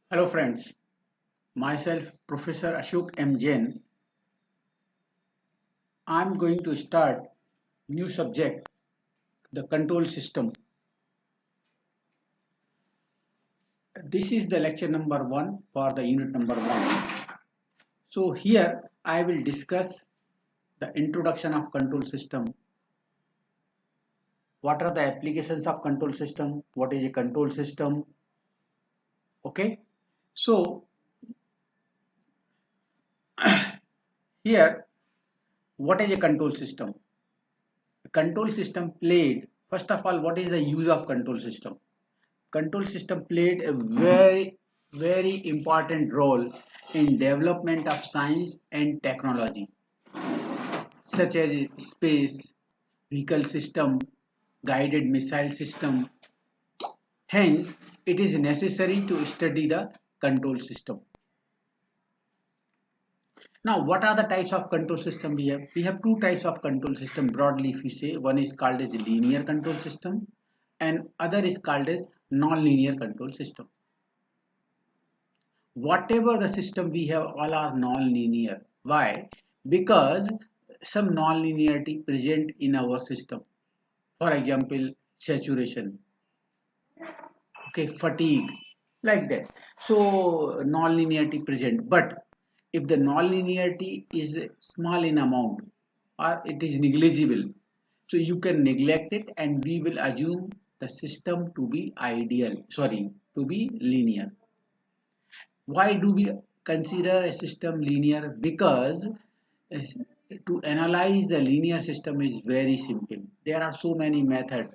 Hello friends, myself Professor Ashok M. Jain. I'm going to start new subject, the control system. This is the lecture number 1 for the unit number 1. So here I will discuss the introduction of control system. What are the applications of control system? What is a control system? Okay. So here, what is a control system? A control system played, first of all, what is the use of control system? Control system played a very important role in development of science and technology such as space, vehicle system, guided missile system. Hence, it is necessary to study the control system. Now, what are the types of control system we have? We have two types of control system broadly if you say. One is called as linear control system and other is called as non-linear control system. Whatever the system we have, all are non-linear. Why? Because some non-linearity present in our system. For example, saturation, okay, fatigue, like that. So non-linearity present. But if the non-linearity is small in amount or it is negligible, so you can neglect it and we will assume the system to be ideal, sorry, to be linear. Why do we consider a system linear? Because to analyze the linear system is very simple. There are so many methods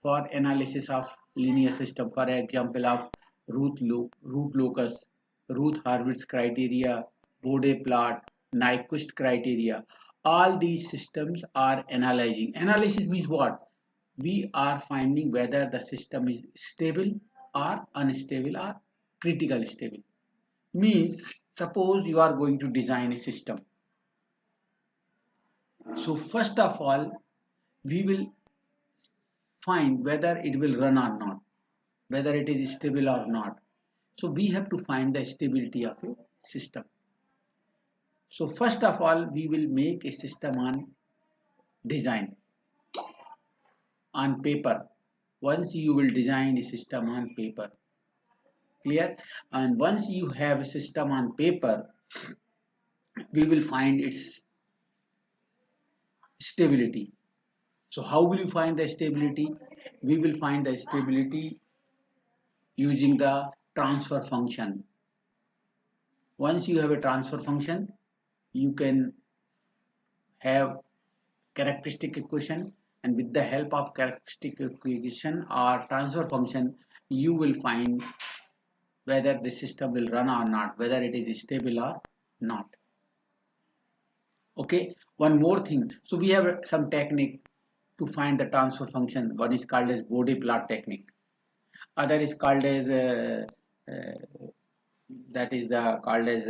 for analysis of linear system. For example, of root locus, Ruth Hurwitz criteria, Bode plot, Nyquist criteria. All these systems are analyzing. Analysis means what? We are finding whether the system is stable or unstable or critical stable. Means suppose you are going to design a system. So first of all, we will find whether it will run or not, whether it is stable or not. So we have to find the stability of a system. So first of all, we will make a system on design, on paper. Once you will design a system on paper, clear? And once you have a system on paper, we will find its stability. So how will you find the stability? We will find the stability using the transfer function. Once you have a transfer function, you can have characteristic equation, and with the help of characteristic equation or transfer function, you will find whether the system will run or not, whether it is stable or not. Okay, one more thing. So we have some technique to find the transfer function. One is called as Bode plot technique. Other is called as that is the called as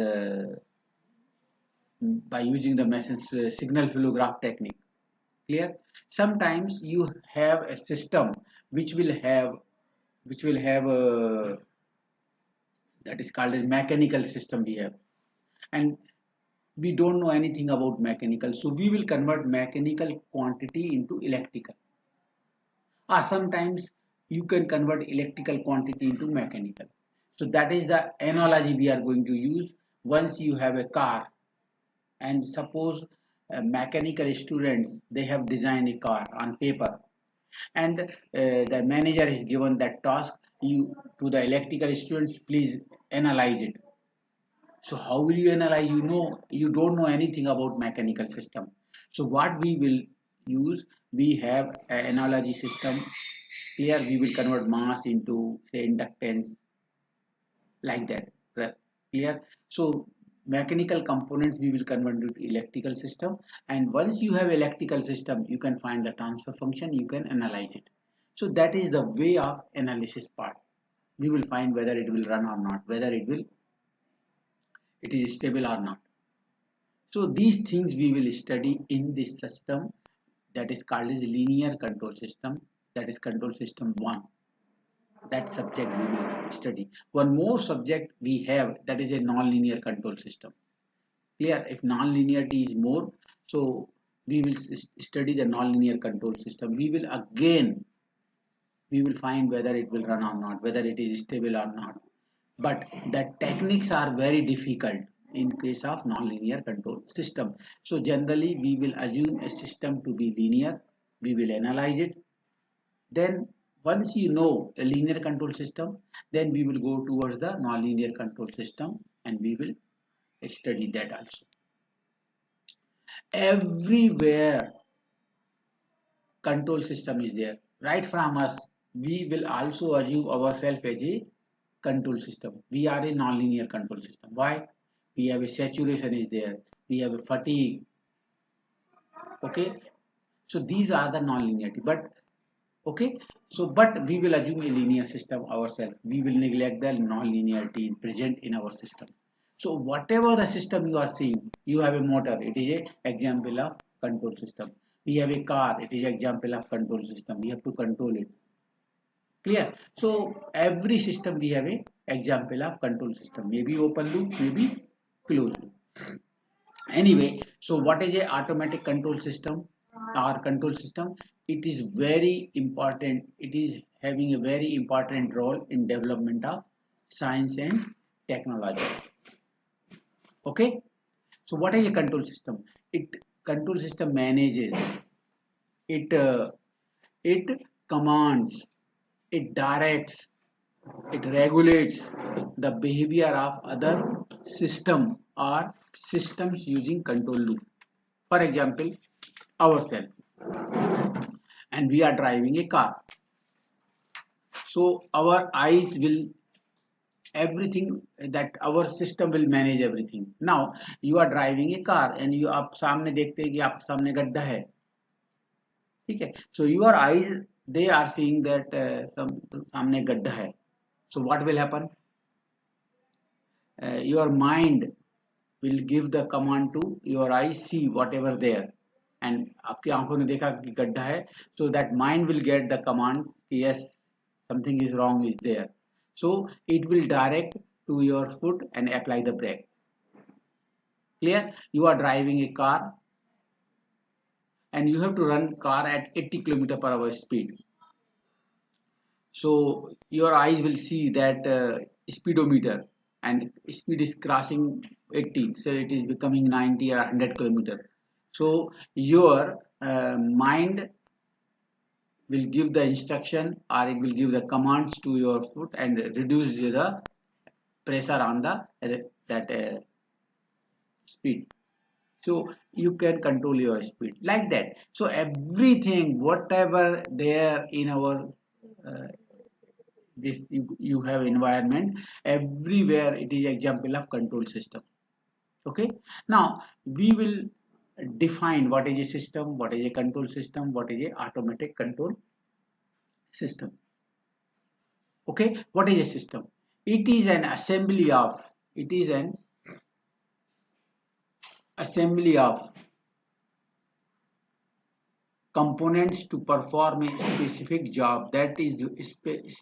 by using the message signal flow graph technique. Clear? Sometimes you have a system which will have a that is called as mechanical system we have, and we don't know anything about mechanical, so we will convert mechanical quantity into electrical, or sometimes you can convert electrical quantity into mechanical. So that is the analogy we are going to use. Once you have a car, and suppose mechanical students, they have designed a car on paper, and the manager is given that task, you to the electrical students, please analyze it. So how will you analyze? You don't know anything about mechanical system. So what we will use, we have an analogy system. Here we will convert mass into, say, inductance, like that. Clear? So mechanical components we will convert to electrical system, and once you have electrical system, you can find the transfer function, you can analyze it. So that is the way of analysis part. We will find whether it will run or not, whether it is stable or not. So these things we will study in this system, that is called as linear control system, that is control system 1. That subject we will study. One more subject we have, that is a non-linear control system. Clear? If non-linearity is more, so we will study the non-linear control system. We will find whether it will run or not, whether it is stable or not. But the techniques are very difficult in case of non-linear control system. So generally we will assume a system to be linear, we will analyze it, then once you know a linear control system, then we will go towards the non-linear control system and we will study that also. Everywhere control system is there. Right from us, we will also assume ourselves as a control system. We are a non-linear control system. Why? We have a saturation is there. We have a fatigue. Okay. So these are the non-linearity. But okay. So but we will assume a linear system ourselves. We will neglect the non-linearity present in our system. So whatever the system you are seeing, you have a motor. It is a example of control system. We have a car. It is an example of control system. We have to control it. Clear? So every system we have a example of control system. Maybe open loop, maybe closed loop. Anyway, so what is a automatic control system or control system? It is very important. It is having a very important role in development of science and technology. Okay. So what is a control system? It control system manages. It it commands. It directs, it regulates the behavior of other system or systems using control loop. For example, ourselves, and we are driving a car. So our eyes will everything that our system will manage everything. Now you are driving a car and you आप सामने देखते हैं कि आप सामने गड्ढा है, ठीक है? So your eyes they are seeing that some सामने गड्ढा है. So what will happen? Your mind will give the command to your eyes see whatever there, and आपकी आंखों ने देखा कि गड्ढा है, so that mind will get the commands, yes, something is wrong is there, so it will direct to your foot and apply the brake. Clear? You are driving a car and you have to run car at 80 km per hour speed, so your eyes will see that speedometer and speed is crossing 80, so it is becoming 90 or 100 kilometer. So your mind will give the instruction or it will give the commands to your foot and reduce the pressure on the that speed, so you can control your speed like that. So everything whatever there in our this you have environment, everywhere it is example of control system. Okay, now we will define what is a system, what is a control system, what is a automatic control system. Okay, what is a system? It is an assembly of, it is an assembly of components to perform a specific job. That is the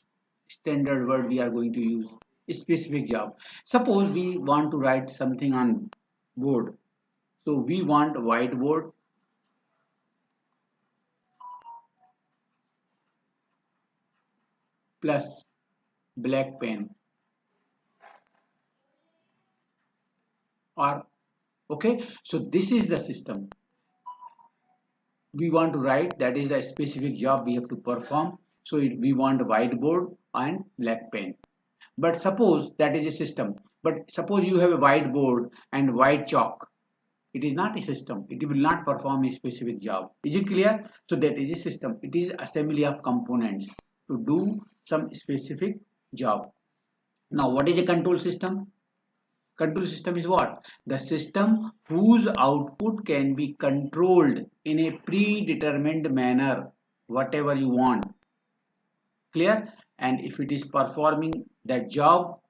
standard word we are going to use. A specific job. Suppose we want to write something on board. So we want a whiteboard plus black pen, or okay, so this is the system we want to write, that is a specific job we have to perform. So we want a whiteboard and black pen. But suppose that is a system, but suppose you have a whiteboard and white chalk, it is not a system, it will not perform a specific job. Is it clear? So that is a system, it is assembly of components to do some specific job. Now what is a control system? Control system is what? The system whose output can be controlled in a predetermined manner, whatever you want. Clear? And if it is performing that job,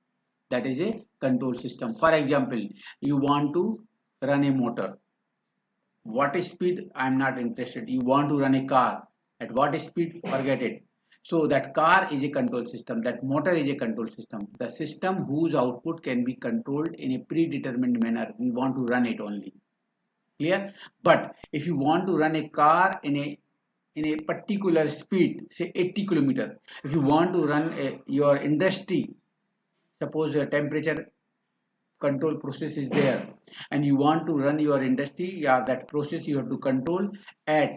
that is a control system. For example, you want to run a motor. What speed? I am not interested. You want to run a car. At what speed? Forget it. So that car is a control system, that motor is a control system. The system whose output can be controlled in a predetermined manner. We want to run it only. Clear? But if you want to run a car in a particular speed, say 80 kilometer, if you want to run your industry, suppose your temperature control process is there, and you want to run your industry, yeah, that process you have to control at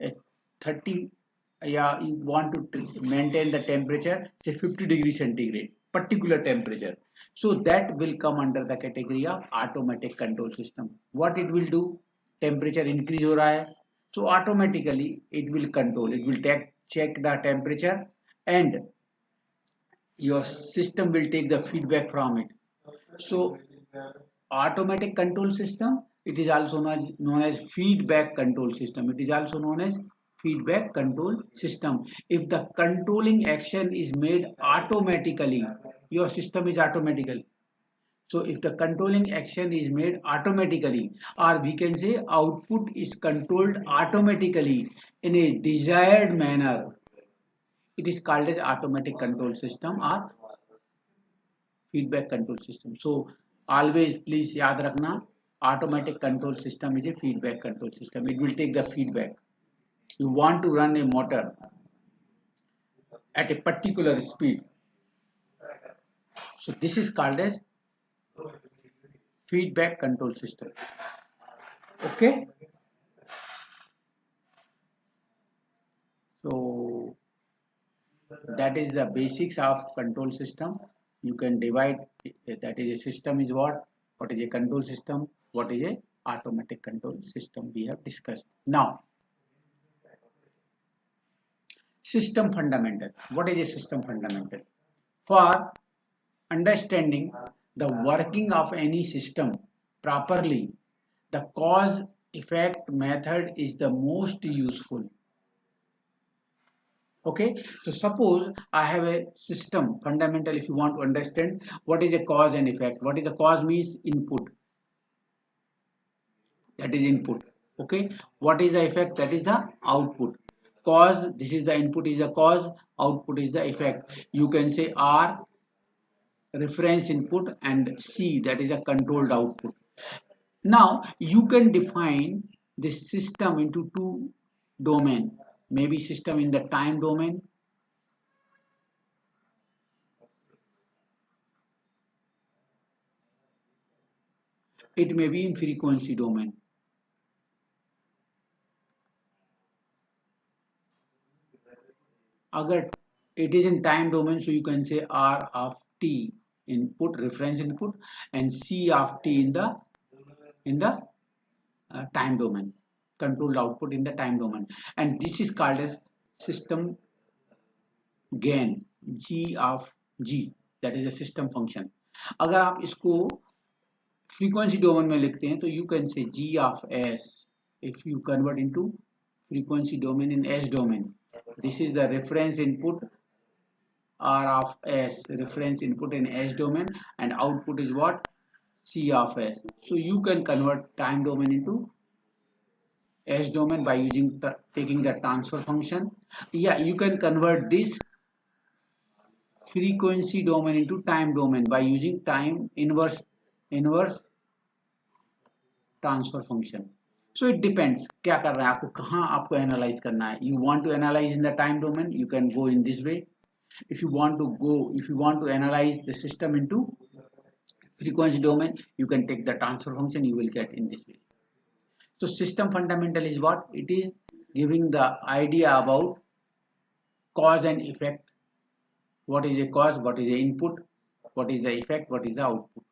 a 30, yeah, you want to maintain the temperature say 50 degrees centigrade, particular temperature. So that will come under the category of automatic control system. What it will do, temperature increase हो रहा है, so automatically it will control, it will check the temperature, and your system will take the feedback from it. So automatic control system, it is also known as feedback control system. It is also known as feedback control system. If the controlling action is made automatically, your system is automatical. So if the controlling action is made automatically, or we can say output is controlled automatically in a desired manner, it is called as automatic control system or feedback control system. So always please याद रखना, automatic control system is a feedback control system. It will take the feedback. You want to run a motor at a particular speed, so this is called as feedback control system. Okay, so that is the basics of control system. You can divide, that is a system is what is a control system, what is a automatic control system, we have discussed. Now system fundamental. What is a system fundamental? For understanding the working of any system properly, the cause effect method is the most useful. Okay, so suppose I have a system fundamental. If you want to understand what is a cause and effect, what is the cause means input, that is input. Okay, what is the effect, that is the output. Cause, this is the input is the cause, output is the effect. You can say R reference input and C, that is a controlled output. Now you can define this system into two domain, maybe system in the time domain, it may be in frequency domain. Agar it is in time domain, so you can say R of t input, reference input, and C of t in the time domain, controlled output in the time domain, and this is called as system gain, G of G, that is a system function. अगर आप इसको frequency domain में लिखते हैं तो you can say G of S. If you convert into frequency domain in S domain, this is the reference input R of S, reference input in S domain, and output is what, C of S. So you can convert time domain into S domain by using taking the transfer function. Yeah, you can convert this frequency domain into time domain by using time inverse transfer function. So it depends क्या कर रहा है आपको, कहाँ आपको analyse करना है. You want to analyze in the time domain, you can go in this way. If you want to analyze the system into frequency domain, you can take the transfer function, you will get in this way. So system fundamental is what? It is giving the idea about cause and effect. What is a cause, what is the input, what is the effect, what is the output.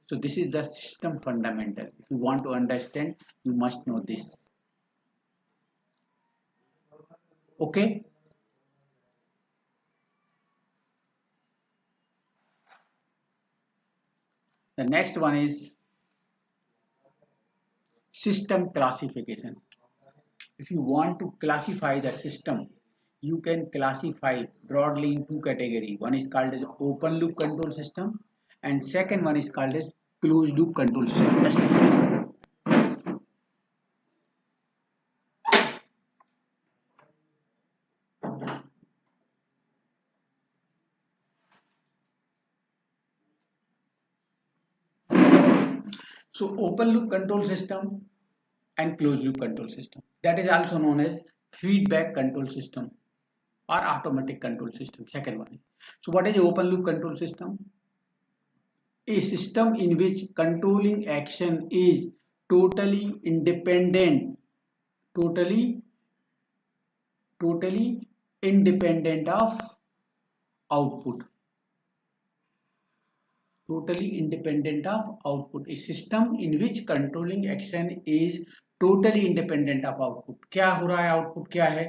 So this is the system fundamental. If you want to understand, you must know this. Okay. The next one is system classification. If you want to classify the system, you can classify broadly in two categories. One is called as open loop control system, and second one is called as closed loop control system. So open loop control system and closed loop control system, that is also known as feedback control system or automatic control system, second one. So what is open loop control system? A system in which controlling action is totally independent, totally totally independent of output, totally independent of output. A system in which controlling action is totally independent of output. क्या हो रहा है, output क्या है?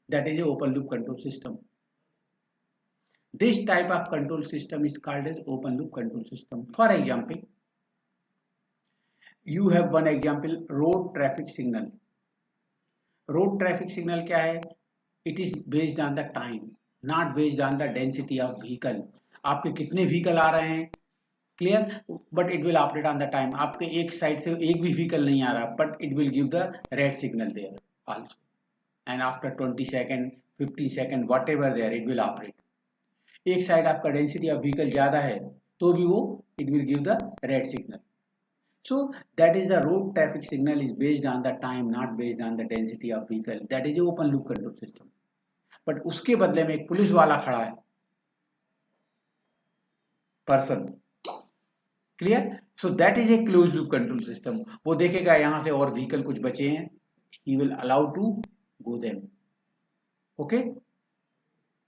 That is a open loop control system. This type of control system is called as open loop control system. For example, you have one example, road traffic signal. Road traffic signal क्या है? It is based on the time, not based on the density of vehicle. आपके कितने vehicle आ रहे हैं, clear, but it will operate on the time. आपके एक side से एक भी व्हीकल नहीं आ रहा, but it will give the red signal there also, and after 20 second 50 second whatever there it will operate. एक साइड आपका डेंसिटी ऑफ व्हीकल ज्यादा है तो भी वो it will give the red signal. So that is the road traffic signal is based on the time, not based on the density of vehicle. That is a open loop control system. But उसके बदले में एक police वाला खड़ा है, person, clear. So that is a close loop control system. वो देखेगा यहां से और व्हीकल कुछ बचे हैं, he will allow to go them. Okay,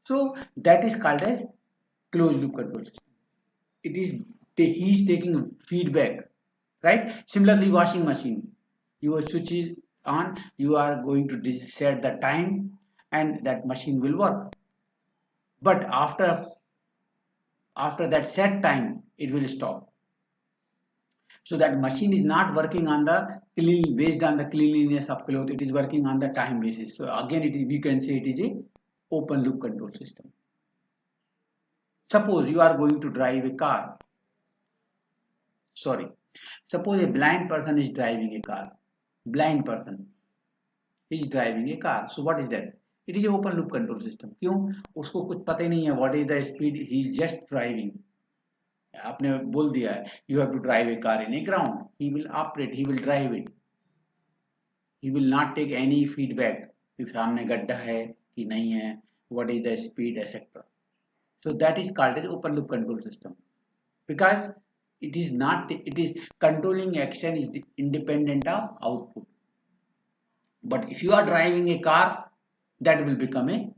so that is called as close loop control system. It is he is taking feedback, right? Similarly, washing machine, your switch is on, you are going to set the time and that machine will work, but after that set time it will stop. So that machine is not working on the based on the cleanliness of cloth, it is working on the time basis. So again it is, we can say it is a open loop control system. Suppose you are going to drive a car, suppose a blind person is driving a car, blind person is driving a car. So what is that? It is a open loop control system. क्यों? उसको कुछ पता ही नहीं है what is the speed, he is just driving. आपने बोल दिया है you have to drive a car in a ground, he will operate, he will drive it, he will not take any feedback if सामने गड्ढा है कि नहीं है, what is the speed, etc. So that is called as open loop control system, because it is not, it is controlling action is independent of output. But if you are driving a car, that will become a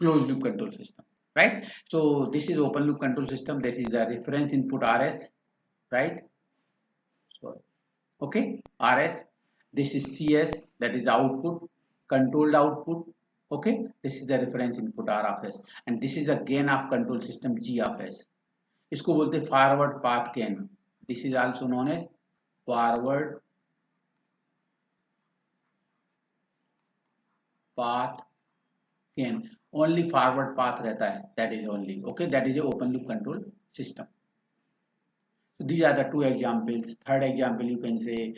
closed loop control system, right? So this is open loop control system. This is the reference input RS, right? So okay, RS. This is CS, that is the output, controlled output. Okay, this is the reference input R of S, and this is the gain of control system G of S. इसको बोलते हैं forward path gain. This is also known as forward path gain. Only forward path रहता है, that is only, okay, that is a open loop control system. So these are the two examples. Third example, you can say,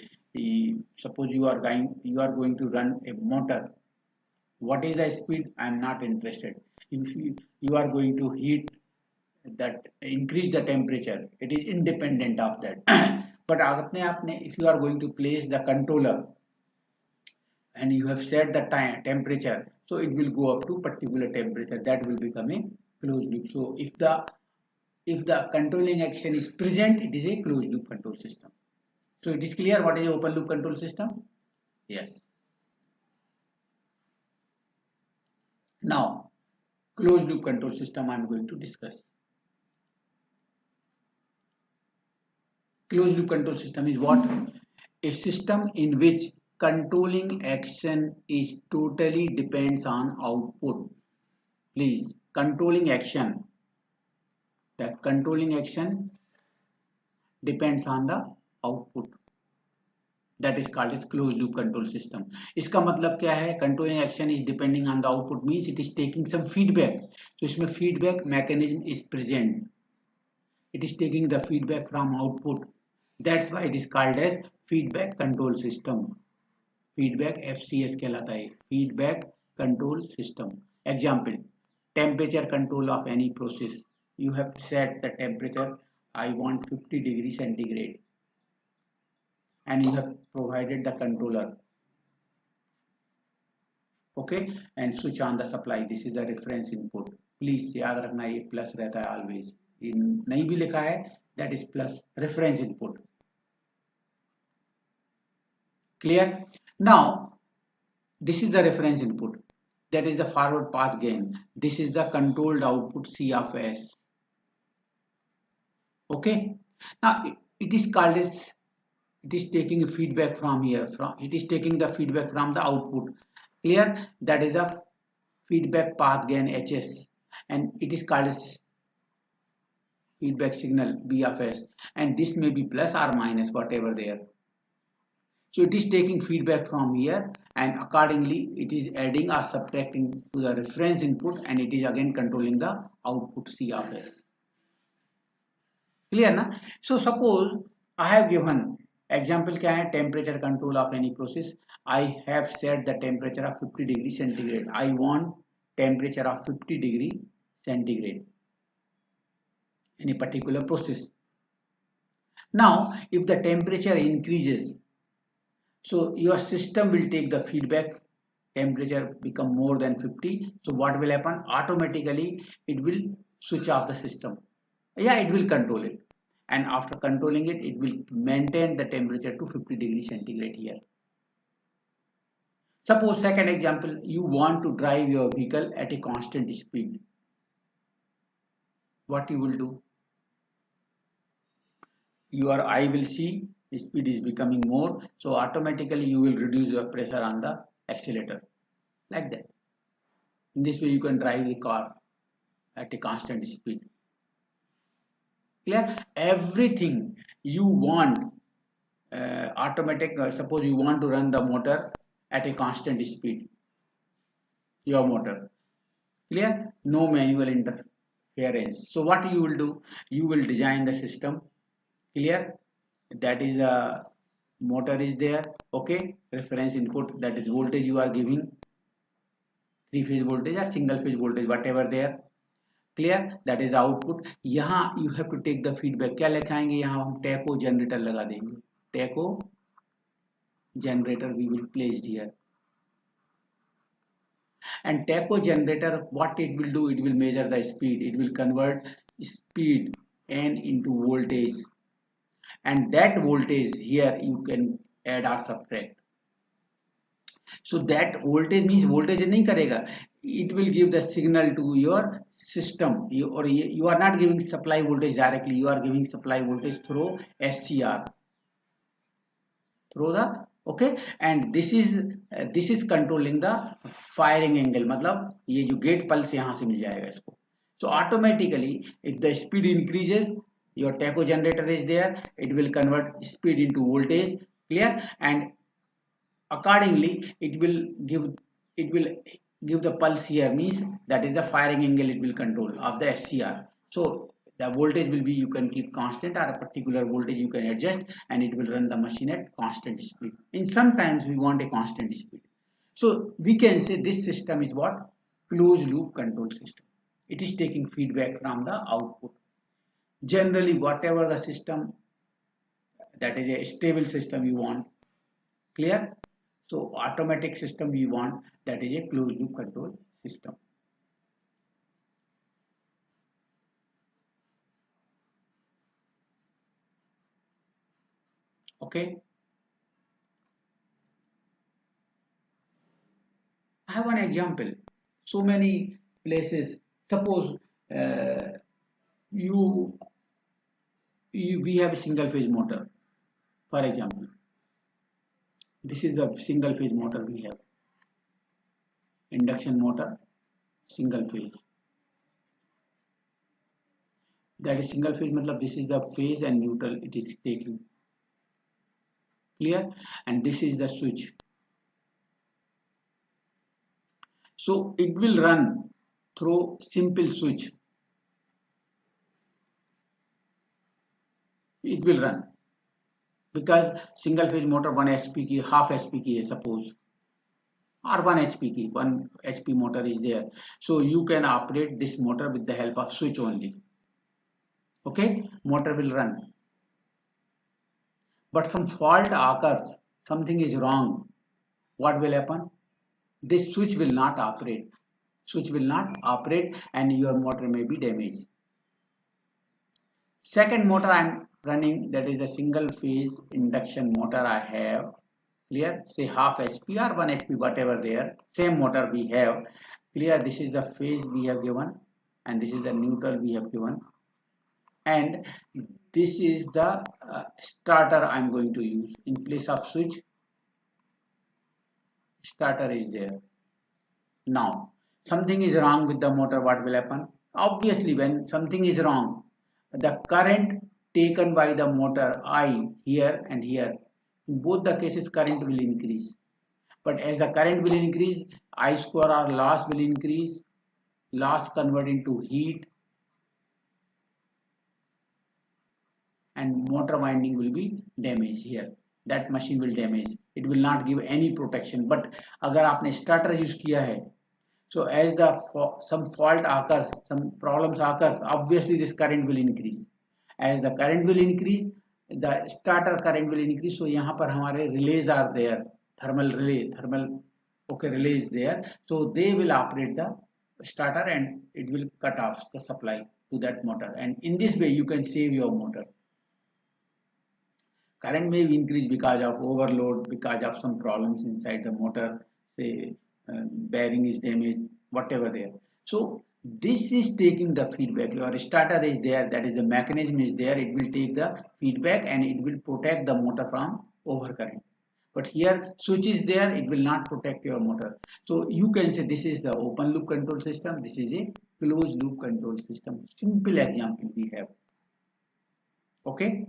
suppose you are going to run a motor. What is the speed? I am not interested. If you are going to heat that, increase the temperature, it is independent of that. But if you are going to place the controller and you have set the temperature, so it will go up to particular temperature, that will become a closed loop. So if the controlling action is present, it is a closed loop control system. So it is clear what is an open loop control system? Yes. Now closed loop control system I am going to discuss. Closed loop control system is what? A system in which controlling action is totally depends on output. Please, controlling action, that controlling action depends on the output. That is called as closed loop control system. इसका मतलब क्या है? Controlling action is depending on the output means it is taking some feedback. So इसमें feedback mechanism is present. It is taking the feedback from output. That's why it is called as feedback control system. Feedback FCS कहलाता है, feedback control system. Example, temperature control of any process. You have set the temperature, I want 50 degree centigrade. and you have provided the controller. Okay, and switch on the supply. This is the reference input. Please याद रखना ये plus रहता है always. ये नहीं भी लिखा है, that is plus reference input. Clear? Now this is the reference input. That is the forward path gain. This is the controlled output C of S. Okay. Now it is called as, it is taking feedback from here. It is taking the feedback from the output. Clear? That is the feedback path gain HS, and it is called as feedback signal B of S, and this may be plus or minus whatever there. So it is taking feedback from here, and accordingly it is adding or subtracting to the reference input, and it is again controlling the output C of S. Clear na? So suppose I have given example क्या है, temperature control of any process. I have set the temperature of 50 degree centigrade. I want temperature of 50 degree centigrade in a particular process. Now if the temperature increases, so your system will take the feedback, temperature become more than 50. So what will happen? Automatically it will switch off the system. Yeah, it will control it. And after controlling it, it will maintain the temperature to 50 degrees centigrade here. Suppose second example, you want to drive your vehicle at a constant speed. What you will do? Your eye will see speed is becoming more, so automatically you will reduce your pressure on the accelerator, like that. In this way you can drive the car at a constant speed. Clear? Everything you want automatic. Suppose you want to run the motor at a constant speed, your motor. Clear? No manual interference. So what you will do? You will design the system. Clear? That is a motor is there. Okay, reference input, that is voltage you are giving, 3-phase voltage or single phase voltage, whatever there. Clear? That is output. यहाँ you have to take the feedback. क्या लिखाएंगे? यहाँ हम taco generator लगा देंगे. Taco generator we will place here, and taco generator, what it will do, it will measure the speed, it will convert speed N into voltage, and that voltage here you can add or subtract. So that voltage means voltage nahi karega, it will give the signal to your system. You are not giving supply voltage directly, you are giving supply voltage through SCR, through the, okay, and this is controlling the firing angle, मतलब ये जो gate pulse यहाँ से मिल जाएगा इसको. So automatically if the speed increases, your tacho generator is there, it will convert speed into voltage. Clear? And accordingly it will give the pulse here, means that is the firing angle it will control of the SCR. So the voltage will be, you can keep constant, or a particular voltage you can adjust, and it will run the machine at constant speed. In sometimes we want a constant speed. So we can say this system is what? Closed loop control system. It is taking feedback from the output. Generally whatever the system, that is a stable system you want. Clear? So automatic system we want, that is a closed loop control system. Okay. I have one example. So many places. Suppose we have a single phase motor. For example, this is a single phase motor we have. Induction motor, single phase. That is single phase, matlab this is the phase and neutral it is taking. Clear? And this is the switch. So it will run through simple switch. It will run because single phase motor 1 HP की, half HP की है suppose, or 1 HP की, 1 HP motor is there. So you can operate this motor with the help of switch only. Okay, motor will run. but some fault occurs, something is wrong, what will happen? This switch will not operate. Switch will not operate and your motor may be damaged. Second motor I am running, that is the single phase induction motor I have. Clear? Say half HP or 1 HP, whatever there. Same motor we have. Clear? This is the phase we have given and this is the neutral we have given. And this is the starter I am going to use. In place of switch, starter is there. Now, something is wrong with the motor, what will happen? Obviously, when something is wrong, the current taken by the motor I here and here, in both the cases current will increase. But as the current will increase, I square or loss will increase, loss convert into heat and motor winding will be damaged here. That machine will damage. It will not give any protection. But अगर आपने starter use किया है, so as the some fault occurs, some problems occurs, obviously this current will increase. As the current will increase, the starter current will increase. So यहाँ पर हमारे relays are there, thermal relay, relay is there. So they will operate the starter and it will cut off the supply to that motor. And in this way, you can save your motor. Current may increase because of overload, because of some problems inside the motor, say bearing is damaged, whatever there. So this is taking the feedback. Your starter is there, that is the mechanism is there, it will take the feedback and it will protect the motor from overcurrent. But here switch is there, it will not protect your motor. So you can say this is the open loop control system, this is a closed loop control system. Simple example we have. Okay.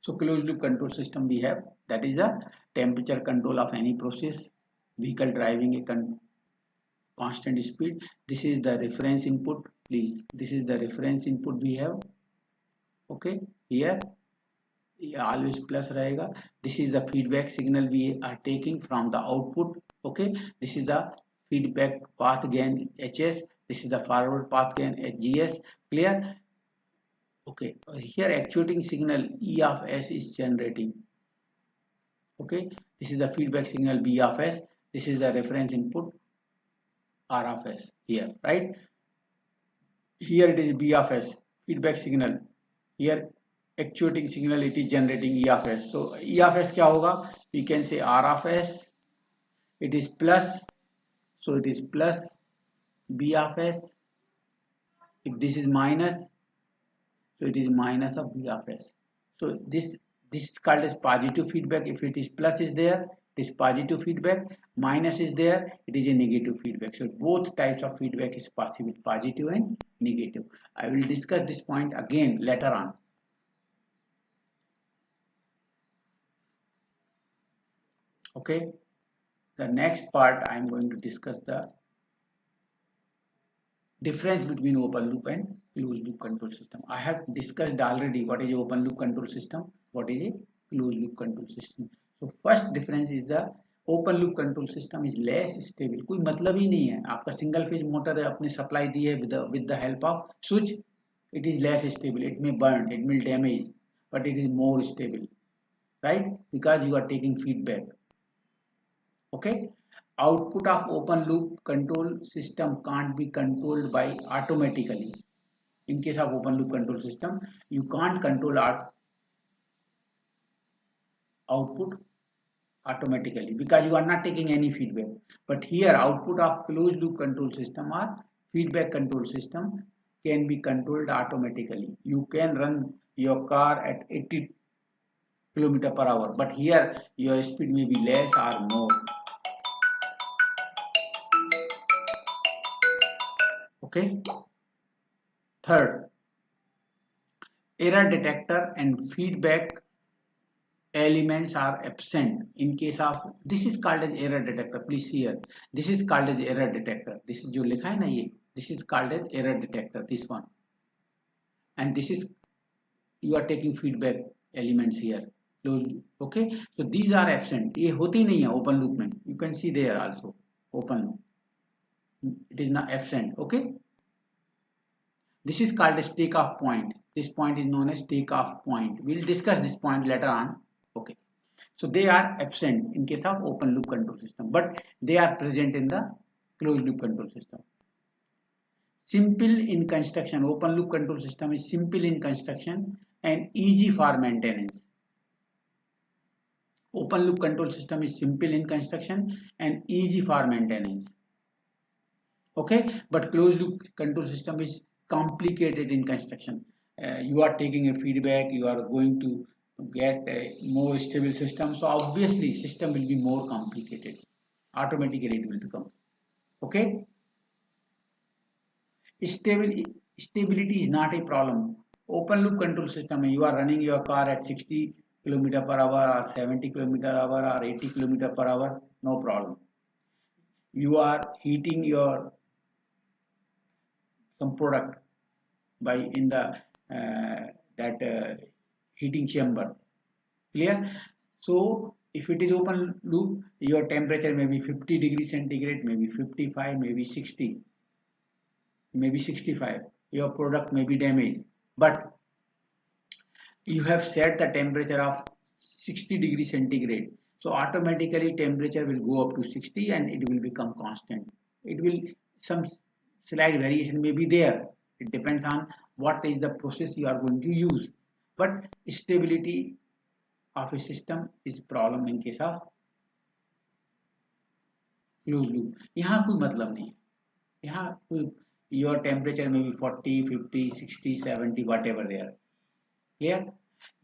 So closed loop control system we have, that is a temperature control of any process, vehicle driving a constant speed. This is the reference input, please. This is the reference input we have. Okay, here always plus rahega. This is the feedback signal we are taking from the output. Okay, this is the feedback path gain HS. This is the forward path gain GS. Clear? Okay, here actuating signal E of S is generating. Okay, this is the feedback signal B of S. This is the reference input R of S here, right? Here it is B of S, feedback signal. Here actuating signal, it is generating E of S. So E of S क्या होगा? We can say R of S. It is plus, so it is plus B of S. If this is minus, so it is minus of B of S. So this is called as positive feedback. If it is plus is there, it is positive feedback. Minus is there, it is a negative feedback. So both types of feedback is possible, positive and negative. I will discuss this point again later on. Okay. The next part I am going to discuss the difference between open loop and closed loop control system. I have discussed already what is open loop control system, what is a closed loop control system. So first difference is the open loop control system is less stable. कोई मतलब ही नहीं है, आपका single phase motor अपने supply दी है with the help of switch, it is less stable, it may burn, it may damage, but it is more stable, right? Because you are taking feedback. Okay. Output of open loop control system can't be controlled by automatically. In case of open loop control system, you can't control output automatically because you are not taking any feedback. But here output of closed loop control system or feedback control system can be controlled automatically. You can run your car at 80 km/h, but here your speed may be less or more. Okay. Third, error detector and feedback elements are absent in case of, this is called as error detector. Please see here, this is called as error detector. This is जो लिखा है ना ये, this is called as error detector, this one. And this is, you are taking feedback elements here. Okay, so these are absent. ये होती नहीं है open loop में. You can see there also. open loop. It is not absent. Okay. This is called as takeoff point. This point is known as takeoff point. We'll discuss this point later on. Okay. So they are absent in case of open loop control system, but they are present in the closed loop control system. Simple in construction. Open loop control system is simple in construction and easy for maintenance. Open loop control system is simple in construction and easy for maintenance. Okay, but closed loop control system is complicated in construction. You are taking a feedback, you are going to get a more stable system, so obviously system will be more complicated. Automatically it will become. Okay, stability is not a problem. Open loop control system, you are running your car at 60 kilometer per hour or 70 kilometer per hour or 80 kilometer per hour, no problem. You are heating your some product by in the heating chamber. Clear? So if it is open loop, your temperature may be 50 degrees centigrade, maybe 55, maybe 60, maybe 65. Your product may be damaged, but you have set the temperature of 60 degrees centigrade. So automatically temperature will go up to 60 and it will become constant. It will, some slight variation may be there. It depends on what is the process you are going to use. But stability of a system is problem in case of closed loop. यहाँ कोई मतलब नहीं है. यहाँ कोई your temperature may be 40, 50, 60, 70, whatever they are. Clear?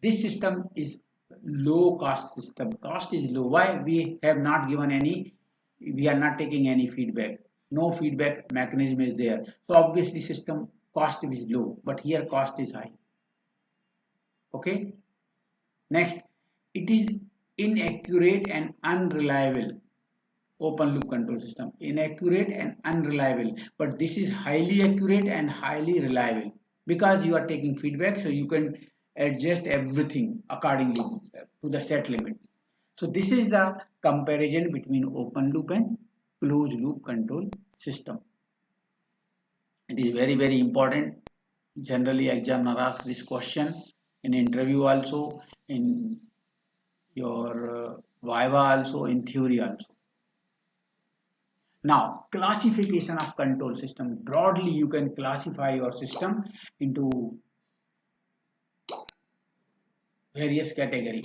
This system is low cost system. Cost is low. Why? We have not given any, we are not taking any feedback. No feedback mechanism is there. So obviously system cost is low, but here cost is high. Okay. Next, it is inaccurate and unreliable. Open loop control system, inaccurate and unreliable, but this is highly accurate and highly reliable because you are taking feedback, so you can adjust everything accordingly to the set limit. So this is the comparison between open loop and closed loop control system. It is very, very important. Generally examiner asks this question in interview also, in your viva also, in theory also. Now, classification of control system. Broadly, you can classify your system into various categories.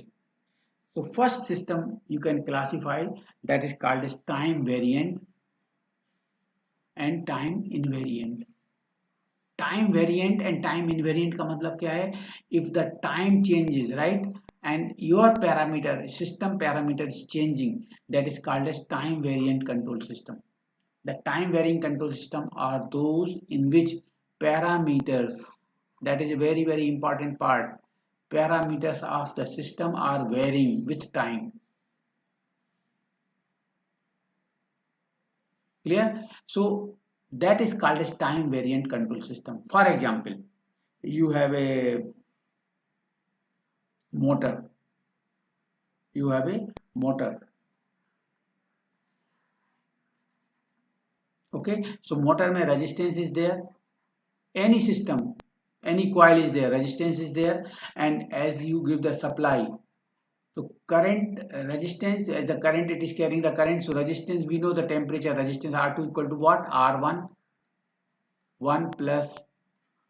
So, first system you can classify, that is called as time variant and time invariant. Time variant and time invariant का मतलब क्या है? If the time changes, right, and your parameter, system parameter is changing, that is called as time variant control system. The time varying control system are those in which parameters, that is a very, very important part, parameters of the system are varying with time. Clear? So that is called as time variant control system. For example, you have a motor. You have a motor. Okay, so motor में resistance is there. Any system, any coil is there, resistance is there, and as you give the supply, so current resistance, as the current it is carrying the current, so resistance, we know the temperature resistance R2 equal to what? R1 1 plus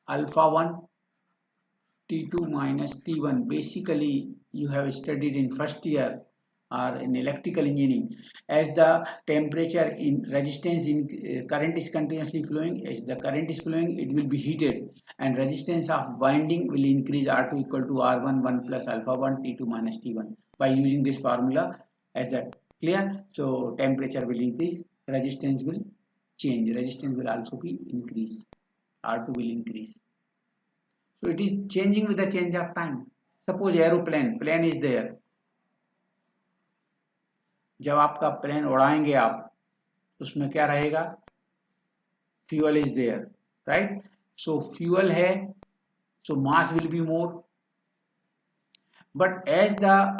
alpha 1 T2 minus T1. Basically you have studied in first year or in electrical engineering. As the temperature in resistance in current is continuously flowing, as the current is flowing, it will be heated and resistance of winding will increase. R2 equal to R1 1 plus alpha 1 T2 minus T1 by using this formula as that. Clear? So temperature will increase, resistance will change, resistance will also be increase, R2 will increase. So it is changing with the change of time. Suppose aeroplane, plane is there. जब आपका plane उड़ाएंगे आप, उसमें क्या रहेगा? Fuel is there, right? So fuel है, so mass will be more, but as the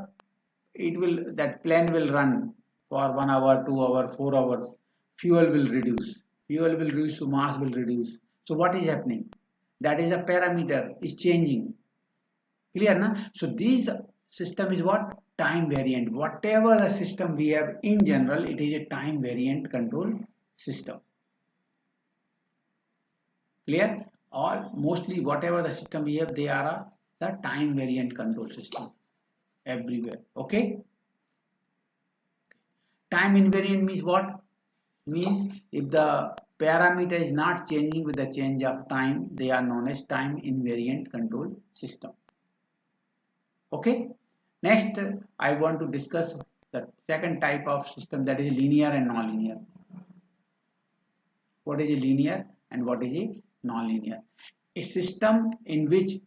that plane will run for 1 hour, 2 hour, 4 hours, fuel will reduce. Fuel will reduce, so mass will reduce. So what is happening? That is a parameter is changing. Clear, na? So this system is what? Time variant. Whatever the system we have in general, it is a time variant control system. Clear? Or mostly whatever the system we have, they are the time variant control system everywhere. Okay? Time invariant means what? Means if the parameter is not changing with the change of time, they are known as time invariant control system. Okay? Next, I want to discuss the second type of system, that is linear and nonlinear. What is a linear and what is a nonlinear? A system in which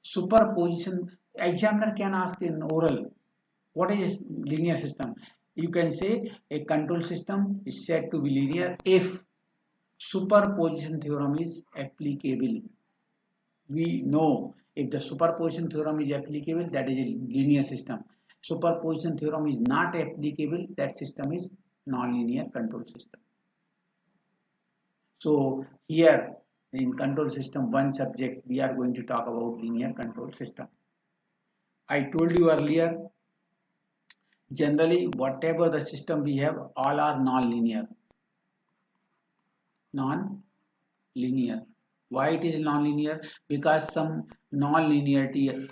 superposition, examiner can ask in oral, what is a linear system? You can say a control system is said to be linear if superposition theorem is applicable. We know if the superposition theorem is applicable, that is a linear system. Superposition theorem is not applicable, that system is nonlinear control system. So here in control system, one subject, we are going to talk about linear control system. I told you earlier, generally whatever the system we have, all are non-linear. Non-linear. Why it is non-linear? Because some non-linearity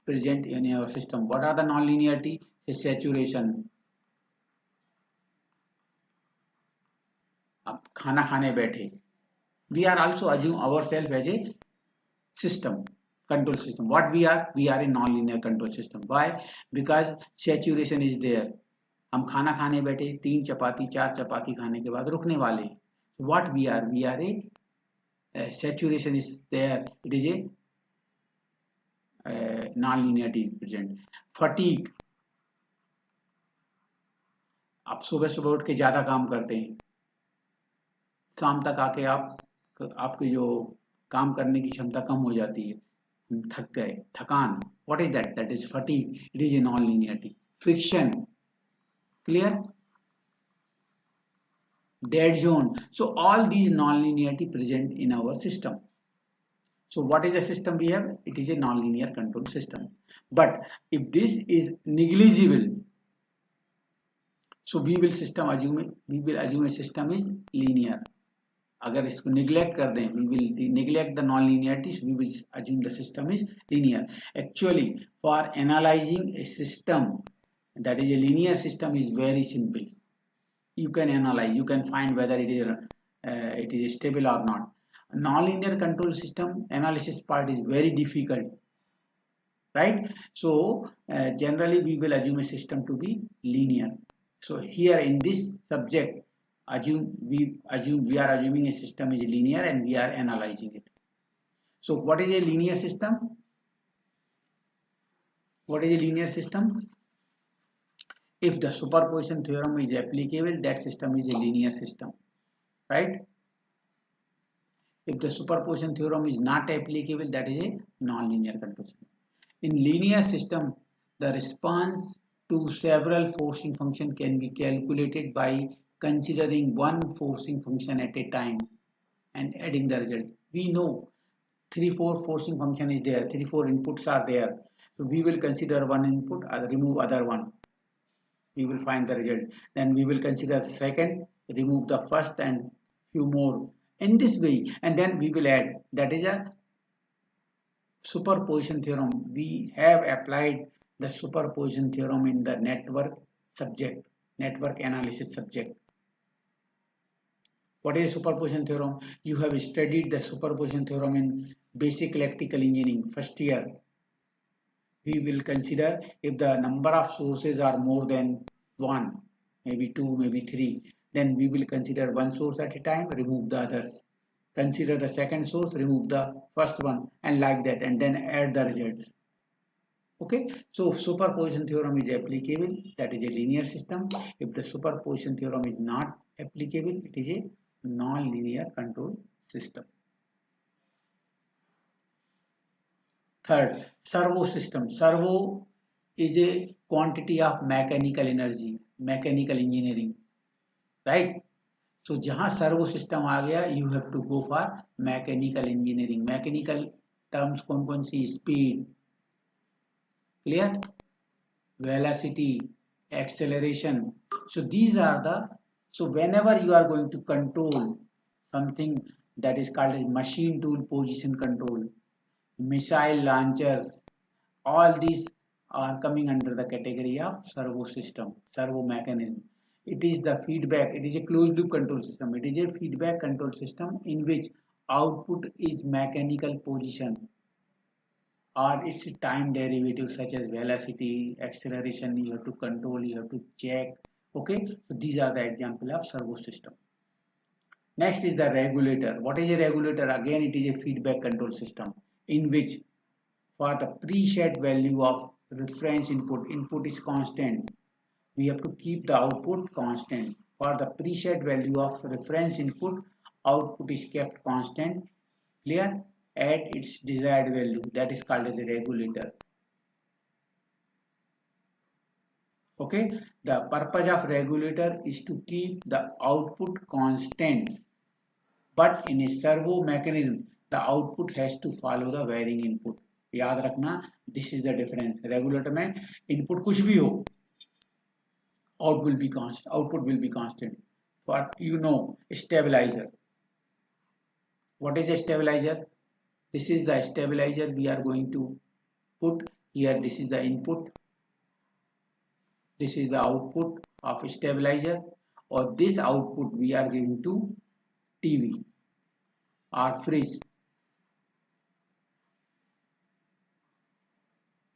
present in your system. What are the non-linearity? Saturation. अब खाना खाने बैठे. We are also assume ourselves as a system, control system. What we are a non-linear control system. Why? Because saturation is there. हम खाना खाने बैठे, 3 चपाती 4 चपाती खाने के बाद रुकने वाले. What we are a saturation is there. It is a non-linearity present. Fatigue. आप सुबह सुबह उठ के ज्यादा काम करते हैं, शाम तक आके आपकी जो काम करने की क्षमता कम हो जाती है, थक गए, थकान. What is that? That is fatigue. It is a non-linearity. Friction. Clear? Dead zone. So all these non-linearity present in our system. So what is the system we have? It is a non-linear control system. But if this is negligible, so we will assume a system is linear. अगर इसको neglect कर दें, we will neglect the non-linearity, so we will assume the system is linear. Actually, for analyzing a system that is a linear system is very simple. You can analyze, you can find whether it is stable or not. Non-linear control system analysis part is very difficult, right? So generally we will assume a system to be linear. So here in this subject, we are assuming a system is linear and we are analyzing it. So what is a linear system? What is a linear system? If the superposition theorem is applicable, that system is a linear system, right? If the superposition theorem is not applicable, that is a non-linear control system. In linear system, the response to several forcing function can be calculated by considering one forcing function at a time and adding the result. We know 3-4 forcing function is there, 3-4 inputs are there. So we will consider one input, remove other one. We will find the result. Then we will consider second, remove the first and few more. In this way, and then we will add. That is a superposition theorem. We have applied the superposition theorem in the network analysis subject. What is superposition theorem? You have studied the superposition theorem in basic electrical engineering first year. We will consider if the number of sources are more than 1, maybe 2, maybe 3, then we will consider one source at a time, remove the others. Consider the second source, remove the first one, and like that, and then add the results. Okay, so if superposition theorem is applicable, that is a linear system. If the superposition theorem is not applicable, it is a non-linear control system. Third, servo system. Servo is a quantity of mechanical energy, mechanical engineering, right? So जहाँ servo system आ गया, you have to go for mechanical engineering. Mechanical terms कौन कौन सी? Speed, clear? Velocity, acceleration. So these are the, so whenever you are going to control something, that is called as machine tool position control, missile launchers, all these are coming under the category of servo system, servo mechanism. It is the feedback, it is a closed loop control system. It is a feedback control system in which output is mechanical position or its time derivative such as velocity, acceleration, you have to control, you have to check. Okay, so these are the example of servo system. Next is the regulator. What is a regulator? Again, it is a feedback control system in which for the preset value of reference input, input is constant. We have to keep the output constant. For the preset value of reference input, output is kept constant. Clear? At its desired value. That is called as a regulator. Okay. The purpose of regulator is to keep the output constant. But in a servo mechanism, the output has to follow the varying input. याद रखना, this is the difference. Regulator में input कुछ भी हो, output will be constant. For stabilizer. What is a stabilizer? This is the stabilizer we are going to put here. This is the input. This is the output of stabilizer, or this output we are giving to TV or fridge.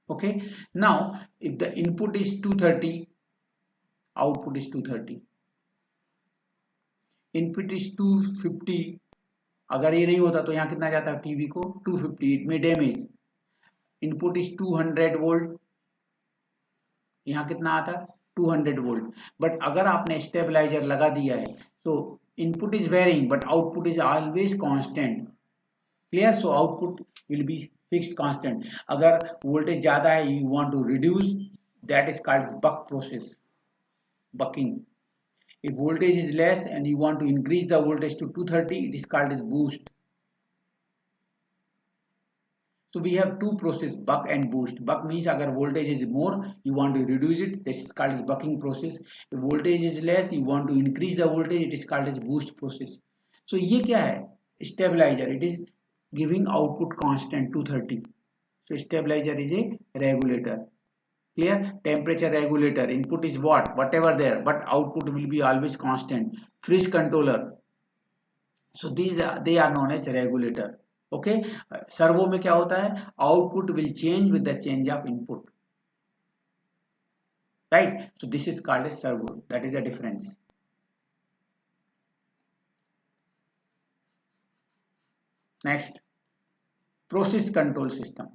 Okay. Now, if the input is 230, output is 230. Input is 250. अगर ये नहीं होता तो यहाँ कितना जाता है TV को? 250. इट में डैमेज. इनपुट इज 200 वोल्ट, यहाँ कितना आता? 200 वोल्ट. बट अगर आपने स्टेबलाइजर लगा दिया है तो input is varying but output is always constant. Clear? So output will be fixed constant. अगर वोल्टेज ज्यादा है, you want to reduce, that is called buck process, bucking. If voltage is less and you want to increase the voltage to 230, it is called as boost. So we have two processes, buck and boost. Buck means agar voltage is more, you want to reduce it, this is called as bucking process. If voltage is less, you want to increase the voltage, it is called as boost process. So ये क्या है? Stabilizer. It is giving output constant 230. So stabilizer is a regulator. Clear? Temperature regulator. Input is whatever there, but output will be always constant. Fridge controller. So they are known as regulator. Okay. Servo में क्या होता है? Output will change with the change of input. Right? So this is called as servo. That is the difference. Next, process control system.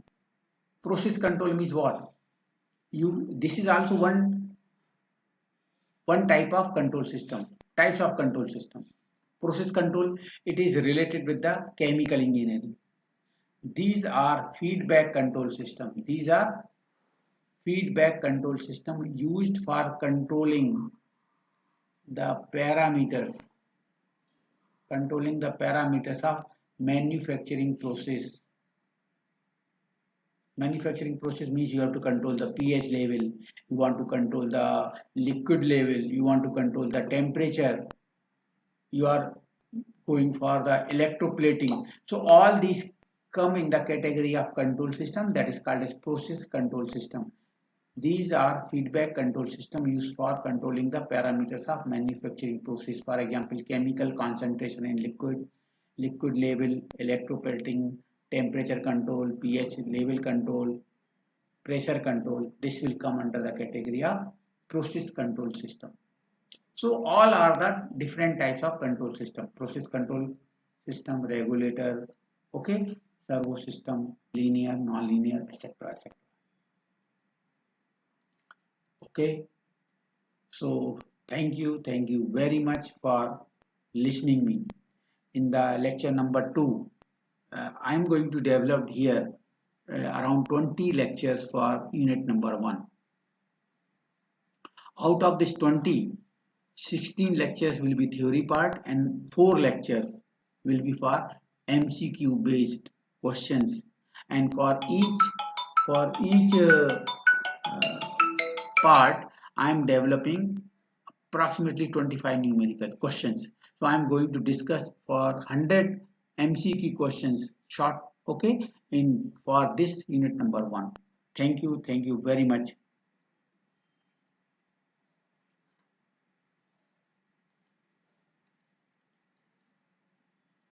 Process control means what? This is also one type of control system. Types of control system. Process control, it is related with the chemical engineering. These are feedback control system. These are feedback control system used for controlling the parameters. Controlling the parameters of manufacturing process. Manufacturing process means you have to control the pH level, you want to control the liquid level, you want to control the temperature, you are going for the electroplating. So all these come in the category of control system, that is called as process control system. These are feedback control system used for controlling the parameters of manufacturing process. For example, chemical concentration in liquid, liquid level, electroplating, temperature control, pH level control, pressure control. This will come under the category of process control system. So all are the different types of control system. Process control system, regulator, okay, servo system, linear, non-linear, etc. etc. Okay. So thank you very much for listening me. In the lecture number 2, I am going to develop here around 20 lectures for unit number 1. Out of this 20, 16 lectures will be theory part and 4 lectures will be for MCQ based questions. And for each part, I am developing approximately 25 numerical questions. So I am going to discuss for 100 MCQ questions short, okay, in for this unit number 1. Thank you very much.